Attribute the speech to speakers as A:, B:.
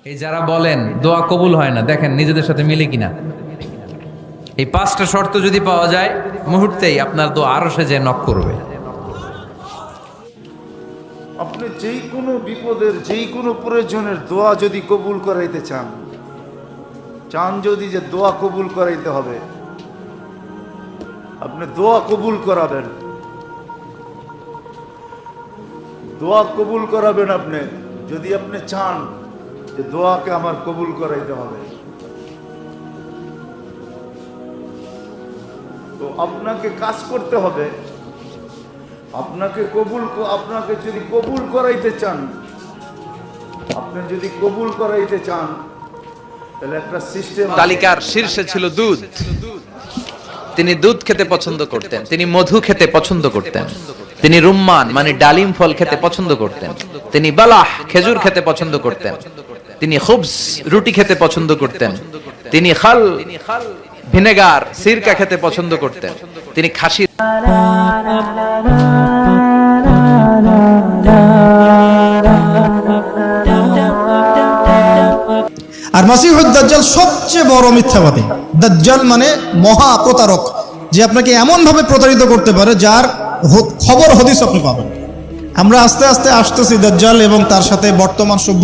A: এই যারা বলেন দোয়া কবুল হয় না, দেখেন নিজেদের সাথে মিলে কিনা। এই 5টা শর্ত যদি পাওয়া যায়, মুহূর্তেই আপনার দোয়া আরশে যে নক করবে।
B: আপনি যেই কোনো বিপদের যেই কোনো প্রয়োজনের দোয়া যদি কবুল করাইতে চান যদি যে দোয়া কবুল করাইতে হবে, আপনি দোয়া কবুল করাবেন, দোয়া কবুল করাবেন। আপনি যদি আপনি চান যে দোয়াকে আমার কবুল করাইতে হবে, তো আপনাকে কাজ করতে হবে। আপনাকে যদি কবুল করাইতে চান, আপনি যদি কবুল করাইতে চান, তাহলে একটা সিস্টেম।
C: তালিকার শীর্ষে ছিল দুধ। তিনি দুধ খেতে পছন্দ করতেন, তিনি মধু খেতে পছন্দ করতেন, তিনি রুম্মান মানে ডালিম ফল খেতে পছন্দ করতেন, তিনি বালাহ খেজুর খেতে পছন্দ করতেন, তিনি খুবস রুটি খেতে পছন্দ করতেন, তিনি খাল ভিনেগার সিরকা খেতে পছন্দ করতেন, তিনি খাসি।
D: আর মাসিহুদ দাজ্জাল সবচেয়ে বড় মিথ্যাবাদী। দাজ্জাল মানে মহা প্রতারক, যে আপনাকে এমন ভাবে প্রতারিত করতে পারে যার খবর হদিস আপনি পাবেন। আমরা আস্তে আস্তে আসতেছি দাজ্জাল এবং তার সাথে বর্তমান সভ্য